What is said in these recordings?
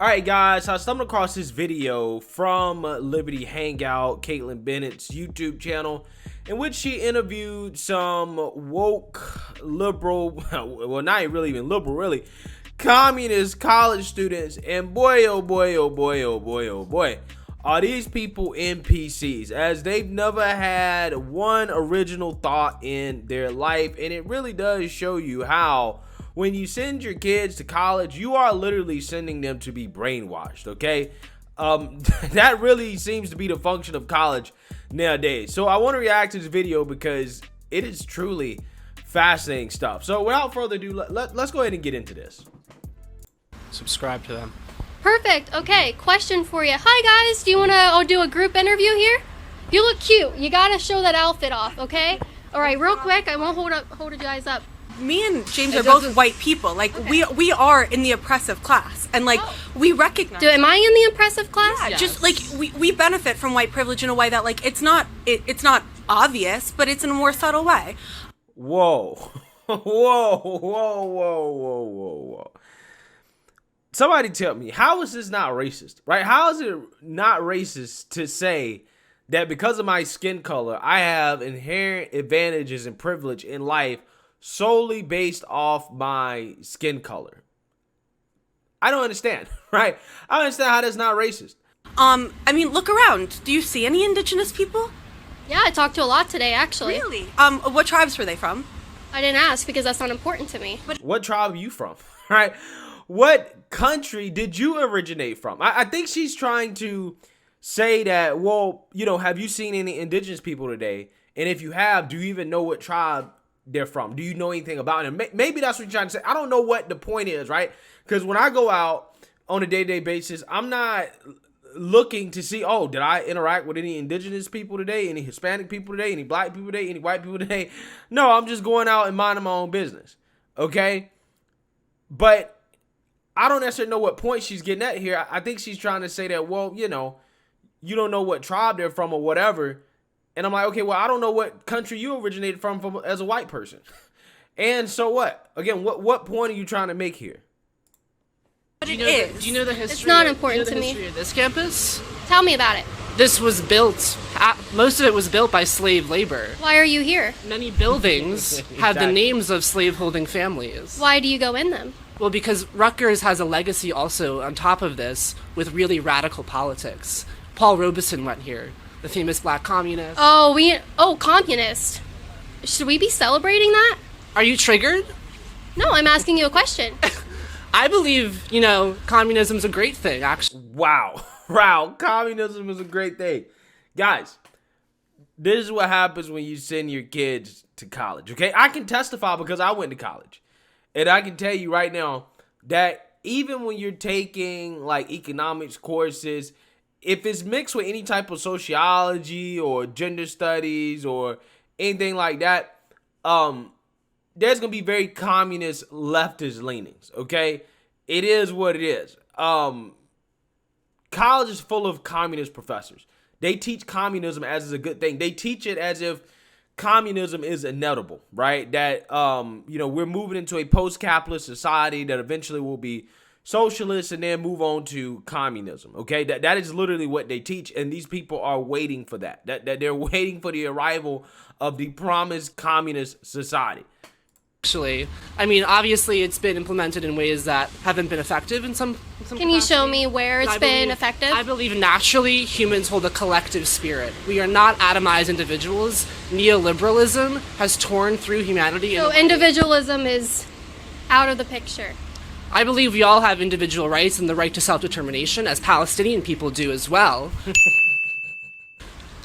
Alright guys, so I stumbled across this video from Liberty Hangout, Kaitlin Bennet's YouTube channel, in which she interviewed some woke, liberal, well not really even liberal, really, communist college students, and boy oh boy oh boy oh boy oh boy, are these people NPCs, as they've never had one original thought in their life. And it really does show you how when you send your kids to college, you are literally sending them to be brainwashed, okay? That really seems to be the function of college nowadays. So I want to react to this video because it is truly fascinating stuff. So without further ado, let's go ahead and get into this. Subscribe to them. Perfect. Okay, question for you. Hi guys, do you want to do a group interview here? You look cute. You gotta show that outfit off, okay? All right, real quick. I won't hold you guys up. Me and James are both white people. Like, okay. we are in the oppressive class, and like we recognize. Am I in the oppressive class? Yeah, yes. Just like we benefit from white privilege in a way that like it's not obvious, but it's in a more subtle way. Whoa, whoa, whoa, whoa, whoa, whoa, whoa. Somebody tell me, how is this not racist, right? How is it not racist to say that because of my skin color, I have inherent advantages and privilege in life solely based off my skin color? I don't understand, right? I don't understand how that's not racist. I mean, look around. Do you see any indigenous people? Yeah, I talked to a lot today, actually. Really? What tribes were they from? I didn't ask because that's not important to me. But what tribe are you from, right? What country did you originate from? I think she's trying to say that, well, you know, have you seen any indigenous people today? And if you have, do you even know what tribe they're from? Do you know anything about them? Maybe that's what you're trying to say. I don't know what the point is, right? Because when I go out on a day-to-day basis, I'm not looking to see, oh, did I interact with any indigenous people today? Any Hispanic people today? Any black people today? Any white people today? No, I'm just going out and minding my own business, okay? But I don't necessarily know what point she's getting at here. I think she's trying to say that, well, you know, you don't know what tribe they're from or whatever. And I'm like, okay, well, I don't know what country you originated from as a white person. And so what? Again, what point are you trying to make here? But do you know the history? It's not important to me. History of this campus? Tell me about it. This was built, most of it was built by slave labor. Why are you here? Many buildings have the names of slaveholding families. Why do you go in them? Well, because Rutgers has a legacy also on top of this with really radical politics. Paul Robeson went here, the famous black communist. Oh, communist. Should we be celebrating that? Are you triggered? No, I'm asking you a question. I believe, you know, communism's a great thing, actually. Wow. Wow. Communism is a great thing. Guys, this is what happens when you send your kids to college, okay? I can testify because I went to college. And I can tell you right now that even when you're taking like economics courses, if it's mixed with any type of sociology or gender studies or anything like that, there's going to be very communist leftist leanings, okay? It is what it is. College is full of communist professors. They teach communism as is a good thing. They teach it as if communism is inevitable, right? That, you know, we're moving into a post-capitalist society that eventually will be socialist and then move on to communism, okay? That is literally what they teach, and these people are waiting for that. That they're waiting for the arrival of the promised communist society. Actually, I mean, obviously it's been implemented in ways that haven't been effective in some Can you show me where it's been effective? I believe naturally humans hold a collective spirit. We are not atomized individuals. Neoliberalism has torn through humanity. So individualism is out of the picture. I believe we all have individual rights and the right to self-determination, as Palestinian people do as well.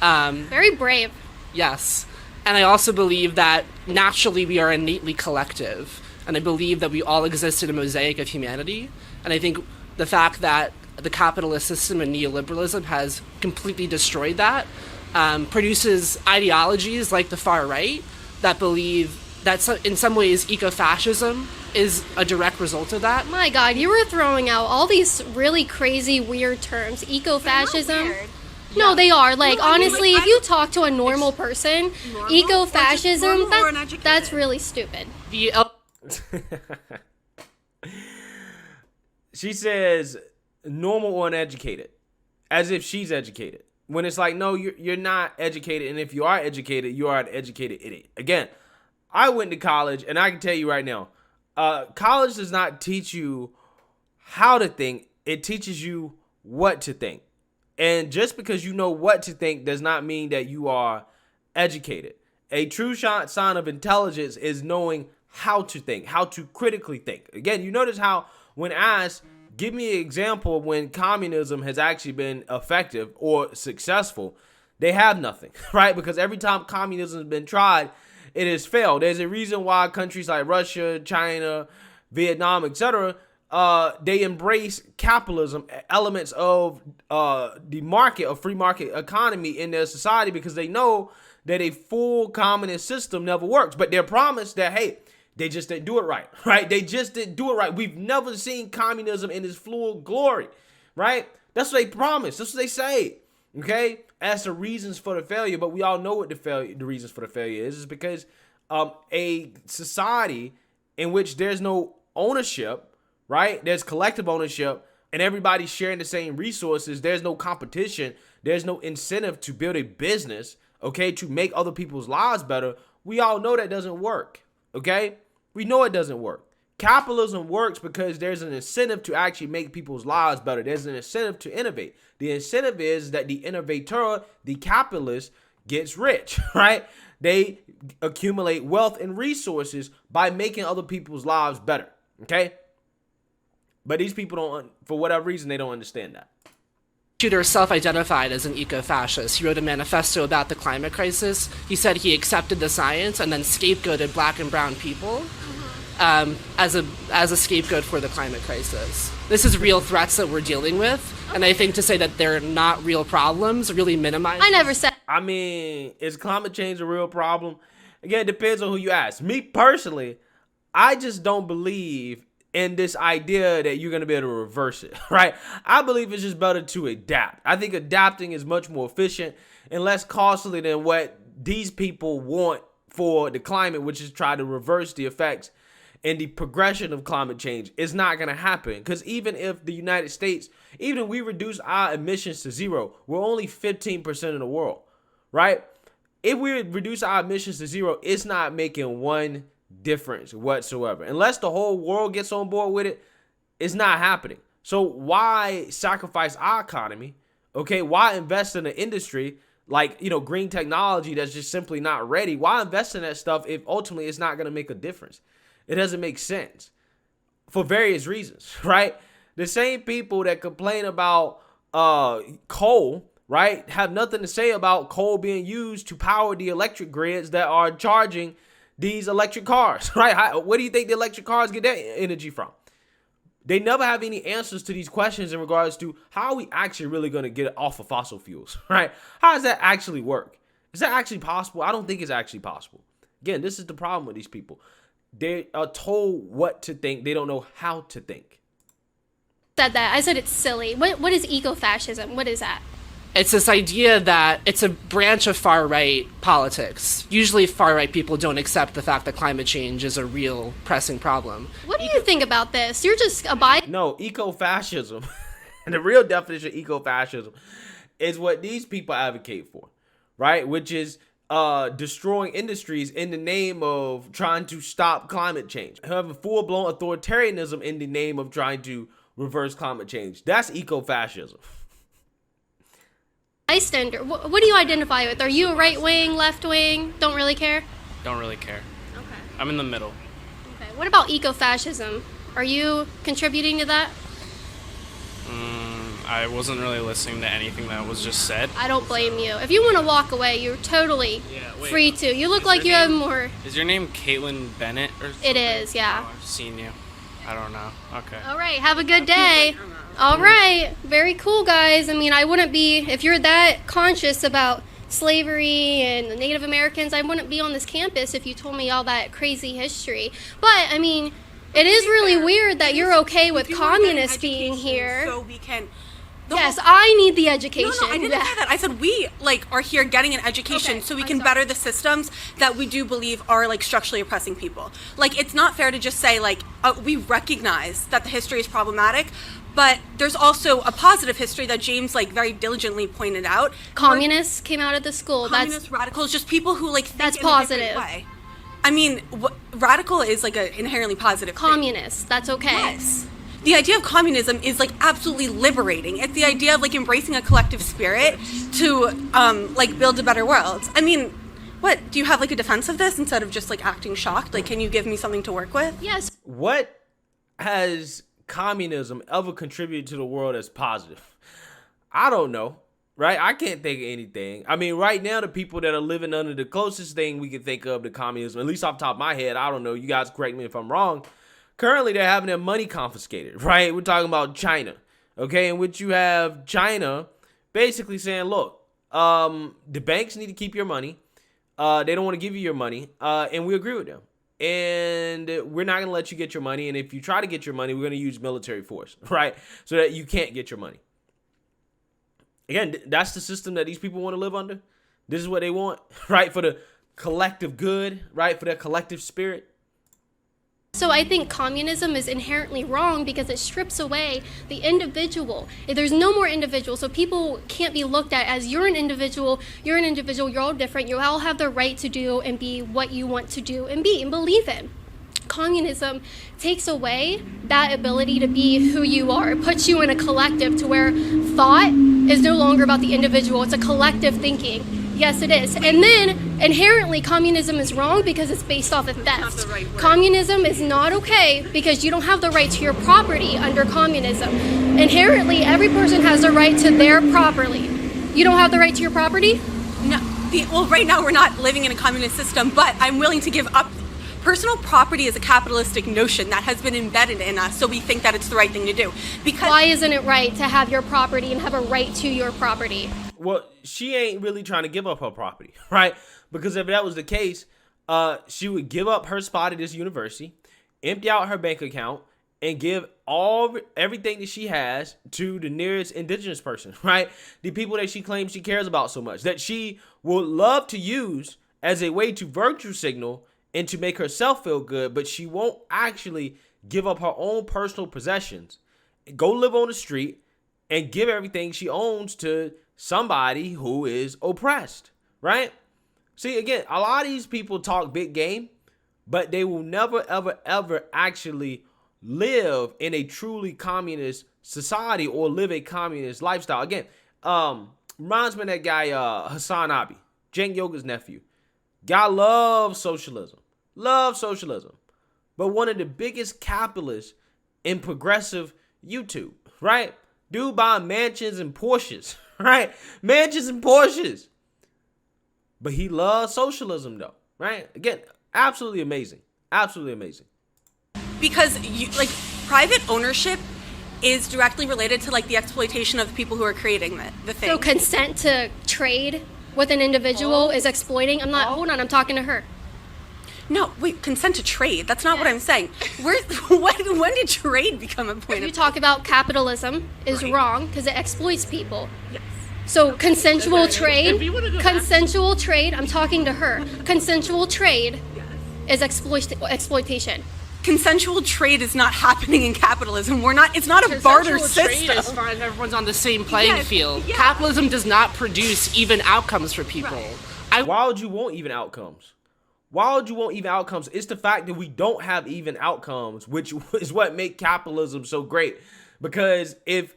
Very brave. Yes. And I also believe that naturally we are innately collective. And I believe that we all exist in a mosaic of humanity. And I think the fact that the capitalist system and neoliberalism has completely destroyed that produces ideologies like the far right that believe that in some ways ecofascism is a direct result of that. My God, you were throwing out all these really crazy, weird terms. Ecofascism. No, they are. Like, no, honestly, if you talk to a normal person, ecofascism, that's really stupid. She says normal or uneducated, as if she's educated. When it's like, no, you're not educated, and if you are educated, you are an educated idiot. Again, I went to college, and I can tell you right now, college does not teach you how to think. It teaches you what to think. And just because you know what to think does not mean that you are educated. A true sign of intelligence is knowing how to think, how to critically think. Again, you notice how when asked, give me an example of when communism has actually been effective or successful, they have nothing, right? Because every time communism has been tried, it has failed. There's a reason why countries like Russia, China, Vietnam, etc., they embrace capitalism, elements of the market, a free market economy in their society, because they know that a full communist system never works. But they're promised that, hey, they just didn't do it right, right? They just didn't do it right. We've never seen communism in its full glory, right? That's what they promise. That's what they say, okay? As the reasons for the failure, but we all know what the reasons for the failure is because a society in which there's no ownership, right? There's collective ownership and everybody's sharing the same resources. There's no competition. There's no incentive to build a business, okay, to make other people's lives better. We all know that doesn't work, okay? We know it doesn't work. Capitalism works because there's an incentive to actually make people's lives better. There's an incentive to innovate. The incentive is that the innovator, the capitalist, gets rich, right? They accumulate wealth and resources by making other people's lives better, okay? But these people don't, for whatever reason, they don't understand that. Shooter self-identified as an eco-fascist. He wrote a manifesto about the climate crisis. He said he accepted the science and then scapegoated black and brown people as a scapegoat for the climate crisis. This is real threats that we're dealing with, and I think to say that they're not real problems really minimizes. I never said. I mean, is climate change a real problem? Again, it depends on who you ask. Me personally, I just don't believe in this idea that you're going to be able to reverse it, right? I believe it's just better to adapt. I think adapting is much more efficient and less costly than what these people want for the climate, which is try to reverse the effects and the progression of climate change. Is not going to happen, because even if the United States, even if we reduce our emissions to zero, we're only 15% of the world, right? If we reduce our emissions to zero, it's not making one difference whatsoever. Unless the whole world gets on board with it, it's not happening. So why sacrifice our economy? Okay, why invest in an industry like, green technology that's just simply not ready? Why invest in that stuff if ultimately it's not going to make a difference? It doesn't make sense for various reasons, right? The same people that complain about coal, right, have nothing to say about coal being used to power the electric grids that are charging these electric cars, right? Where do you think the electric cars get their energy from? They never have any answers to these questions in regards to how are we actually really going to get off of fossil fuels, right? How does that actually work? Is that actually possible? I don't think it's actually possible. Again, this is the problem with these people. They are told what to think. They don't know how to think. Said that. I said it's silly. What is eco-fascism? What is that? It's this idea that it's a branch of far-right politics. Usually far-right people don't accept the fact that climate change is a real pressing problem. What do you think about this? You're just No, eco-fascism, and the real definition of eco-fascism is what these people advocate for, right? Which is destroying industries in the name of trying to stop climate change. Having full-blown authoritarianism in the name of trying to reverse climate change. That's eco-fascism. bystander. What do you identify with? Are you a right wing, left wing? Don't really care? Don't really care. Okay. I'm in the middle. Okay. What about eco-fascism? Are you contributing to that? I wasn't really listening to anything that was just said. I don't blame you. If you want to walk away, you're totally free to. You look like you have more. Is your name Kaitlin Bennet or something? It is, yeah. Oh, I've seen you. I don't know. Okay. All right, have a good day. All right, very cool, guys. I mean, I wouldn't be, if you're that conscious about slavery and the Native Americans, I wouldn't be on this campus if you told me all that crazy history. But, I mean, it is really weird that you're okay with communists being here. So we can... Yes, I need the education. No, I didn't say that. I said we are here getting an education so we can better the systems that we do believe are structurally oppressing people. It's not fair to just say we recognize that the history is problematic, But there's also a positive history that James like very diligently pointed out. Communists came out of the school. Communist radicals, just people who like think That's in a different positive. way. I mean, radical is like an inherently positive thing. Communists. That's okay. Yes. The idea of communism is like absolutely liberating. It's the idea of like embracing a collective spirit to like build a better world. I mean, what, do you have like a defense of this instead of just like acting shocked? Like, can you give me something to work with? Yes. What has communism ever contributed to the world as positive? I don't know, right? I can't think of anything. I mean, right now, the people that are living under the closest thing we can think of to communism, at least off the top of my head, I don't know, you guys correct me if I'm wrong, currently they're having their money confiscated, right? We're talking about China, okay, in which you have China basically saying, look, the banks need to keep your money. They don't want to give you your money, and we agree with them. And we're not going to let you get your money. And if you try to get your money, we're going to use military force, right? So that you can't get your money. Again, that's the system that these people want to live under. This is what they want, right? For the collective good, right? For their collective spirit. So I think communism is inherently wrong because it strips away the individual. There's no more individual, so people can't be looked at as you're an individual, you're all different, you all have the right to do and be what you want to do and be and believe in. Communism takes away that ability to be who you are. It puts you in a collective to where thought is no longer about the individual, it's a collective thinking. Yes, it is. And then, inherently, communism is wrong because it's based off of theft. Communism is not okay because you don't have the right to your property under communism. Inherently, every person has the right to their property. You don't have the right to your property? No. Well, right now we're not living in a communist system, but I'm willing to give up. Personal property is a capitalistic notion that has been embedded in us, so we think that it's the right thing to do. Because why isn't it right to have your property and have a right to your property? Well, she ain't really trying to give up her property, right? Because if that was the case, she would give up her spot at this university, empty out her bank account, and give everything that she has to the nearest indigenous person, right? The people that she claims she cares about so much, that she would love to use as a way to virtue signal and to make herself feel good, but she won't actually give up her own personal possessions, go live on the street, and give everything she owns to somebody who is oppressed, right? See, again, a lot of these people talk big game, but they will never, ever, ever actually live in a truly communist society or live a communist lifestyle. Again, reminds me of that guy, Hassan Abi, Cenk Yoga's nephew. Guy loves socialism. But one of the biggest capitalists in progressive YouTube, right? Dude buying mansions and Porsches, right? Mansions and Porsches. But he loves socialism though, right? Again, absolutely amazing. Absolutely amazing. Because private ownership is directly related to like the exploitation of the people who are creating the thing. So consent to trade with an individual is exploiting. Hold on, I'm talking to her. No, wait, consent to trade. That's not what I'm saying. When did trade become a point You talk about capitalism is Right. wrong because it exploits people. Yes. So consensual trade, I'm talking to her. Consensual trade is exploitation. Consensual trade is not happening in capitalism. It's not a barter Consensual trade system. as far as everyone's on the same playing Yes, field. yeah. Capitalism does not produce even outcomes for people. Right. Why would you want even outcomes? It's the fact that we don't have even outcomes, which is what make capitalism so great. Because if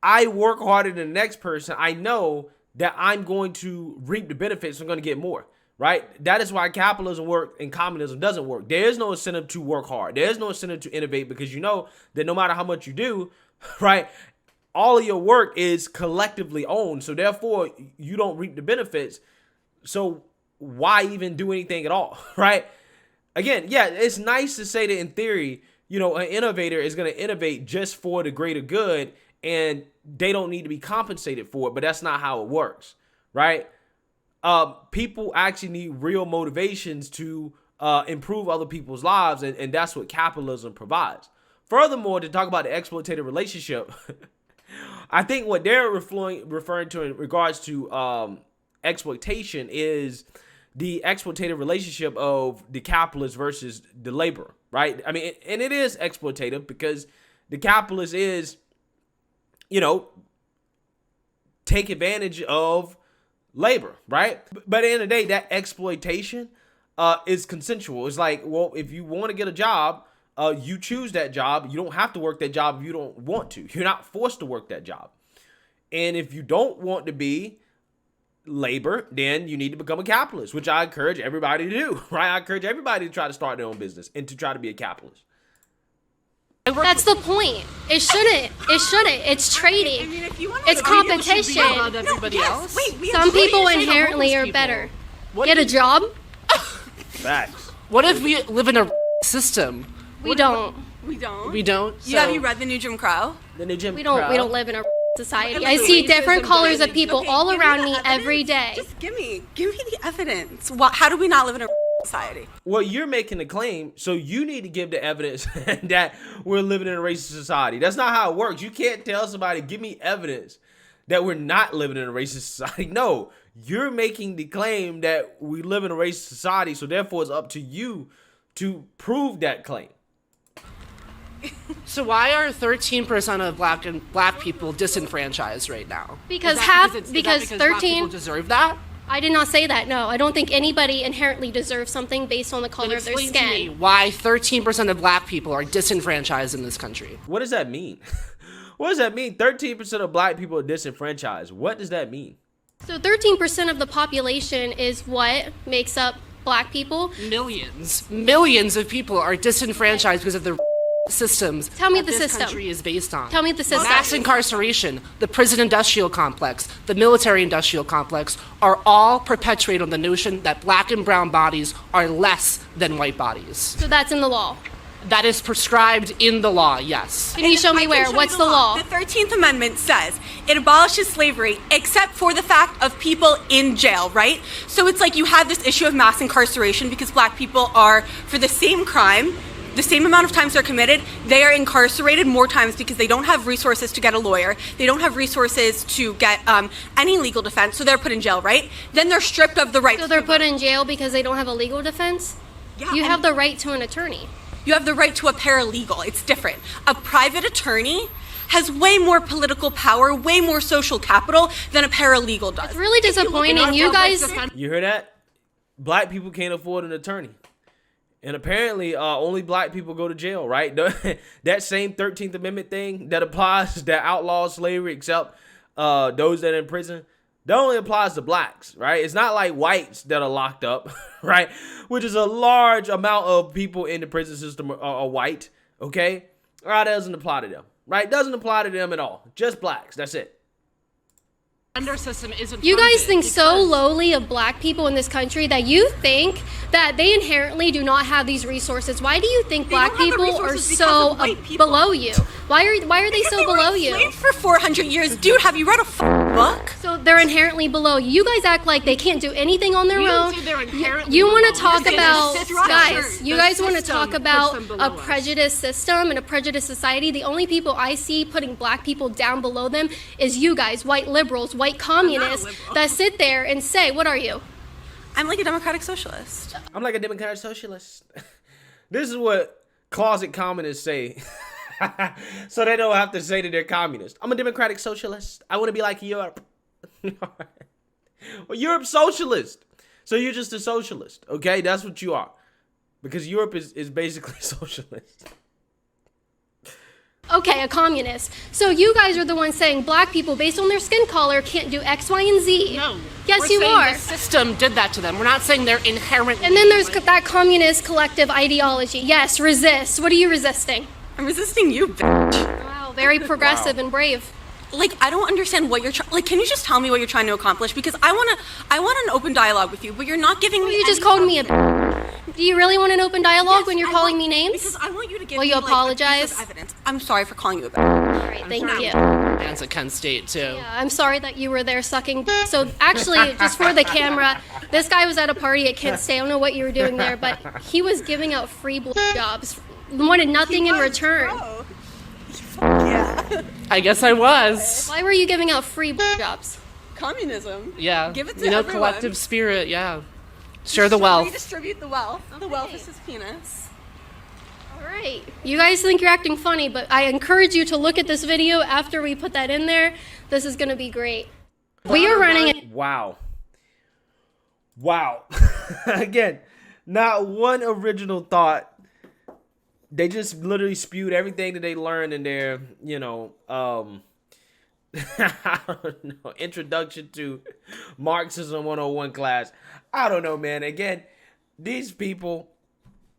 I work harder than the next person, I know that I'm going to reap the benefits. I'm going to get more, right? That is why capitalism works and communism doesn't work. There is no incentive to work hard. There is no incentive to innovate because you know that no matter how much you do, right, all of your work is collectively owned. So therefore, you don't reap the benefits. So why even do anything at all, right? Again, yeah, it's nice to say that in theory, an innovator is going to innovate just for the greater good and they don't need to be compensated for it, but that's not how it works, right? People actually need real motivations to improve other people's lives, and that's what capitalism provides. Furthermore, to talk about the exploitative relationship, I think what they're referring to in regards to exploitation is the exploitative relationship of the capitalist versus the laborer, right? I mean, and it is exploitative because the capitalist is you know, take advantage of labor, right? But at the end of the day, that exploitation is consensual. It's like, well, if you want to get a job, you choose that job. You don't have to work that job if you don't want to. You're not forced to work that job. And if you don't want to be labor, then you need to become a capitalist, which I encourage everybody to do, right? I encourage everybody to try to start their own business and to try to be a capitalist. That's the point. It shouldn't. It's trading. I mean, if you want It's competition. Some people inherently are better. Get a job? Facts. What if we live in a system? We don't. We don't. We don't. Yeah, have you read the new Jim Crow? The new Jim We don't Crow. live in a society. I see different colors of people all give me around the me evidence. every day. Just give me the evidence. How do we not live in a society? Well, you're making a claim, so you need to give the evidence that we're living in a racist society. That's not how it works. You can't tell somebody, give me evidence that we're not living in a racist society. No, you're making the claim that we live in a racist society, so therefore it's up to you to prove that claim. So why are 13% of black people disenfranchised right now? Because Is that because black 13 people deserve that? I did not say that. No, I don't think anybody inherently deserves something based on the color of their Explain to me skin. why 13% of black people are disenfranchised in this country. What does that mean? What does that mean? 13% of black people are disenfranchised. What does that mean? So 13% of the population is what makes up black people. Millions of people are disenfranchised because of the systems Tell me that the this system. country is based on. Tell me the system. Mass incarceration, the prison industrial complex, the military industrial complex are all perpetuated on the notion that black and brown bodies are less than white bodies. So that's in the law. That is prescribed in the law, yes. Can you show me where? What's the law? The 13th Amendment says it abolishes slavery except for the fact of people in jail, right? So it's like you have this issue of mass incarceration because black people are, for the same crime, the same amount of times they're committed, they are incarcerated more times because they don't have resources to get a lawyer. They don't have resources to get any legal defense, so they're put in jail, right? Then they're stripped of the right. So they're put in jail because they don't have a legal defense? Yeah, You and have the right to an attorney. You have the right to a paralegal. It's different. A private attorney has way more political power, way more social capital than a paralegal does. It's really disappointing. You guys, You hear that? Black people can't afford an attorney. And apparently, only black people go to jail, right? That same 13th Amendment thing that applies, that outlaws slavery, except those that are in prison, that only applies to blacks, right? It's not like whites that are locked up, right? Which is a large amount of people in the prison system are white, okay? That doesn't apply to them, right? Doesn't apply to them at all. Just blacks, that's it. System isn't you guys funded think so because- lowly of black people in this country that you think that they inherently do not have these resources. Why do you think black don't have the people are resources because so of white people. below you? Why are they so They were below you? enslaved for 400 years. Dude, have you read a book? So they're inherently below you. You guys act like they can't do anything on their We don't own. say they're inherently You want below. to talk You're saying about, the system- guys, you the guys want to system talk puts about them a below us. prejudiced system and a prejudiced society. The only people I see putting black people down below them is you guys, white liberals, white communists liberal. that sit there and say, what are you? I'm like a democratic socialist. I'm like a democratic socialist. This is what closet communists say. So they don't have to say that they're communist. I'm a democratic socialist. I want to be like Europe. Well, Europe's socialist. So you're just a socialist, okay? That's what you are. Because Europe is basically socialist. Okay, a communist. So you guys are the ones saying black people, based on their skin color, can't do X, Y, and Z. No. Yes, We're you saying are. The system did that to them. We're not saying they're inherently. And then there's that communist collective ideology. Yes, resist. What are you resisting? I'm resisting you, bitch. Wow, very progressive and brave. Like, I don't understand what you're trying. Like, can you just tell me what you're trying to accomplish? Because I want an open dialogue with you, but you're not giving me. You just any called me a. substance. Do you really want an open dialogue Yes, when you're I calling want- me names? Because I want you to give Will me you like, a piece apologize? of evidence. I'm sorry for calling you a bitch. All right, thank you. Fans at Kent State too. Yeah, I'm sorry that you were there sucking. So actually, just for the camera, this guy was at a party at Kent State. I don't know what you were doing there, but he was giving out free jobs, wanted nothing in return. Bro. Yeah. I guess I was. Why were you giving out free jobs? Communism. Yeah. Give it to you know, everyone. collective spirit. Yeah. Share the wealth. Redistribute the wealth. The wealth is his penis. All right. You guys think you're acting funny, but I encourage you to look at this video after we put that in there. This is going to be great. We are running. Wow. Again, not one original thought. They just literally spewed everything that they learned in their, I don't know, introduction to Marxism 101 class. I don't know, man. Again, these people,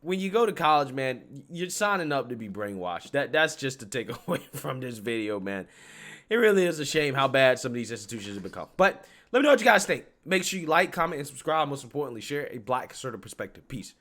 when you go to college, man, you're signing up to be brainwashed. That's just the takeaway from this video, man. It really is a shame how bad some of these institutions have become. But let me know what you guys think. Make sure you like, comment, and subscribe. Most importantly, share a black conservative perspective. Peace.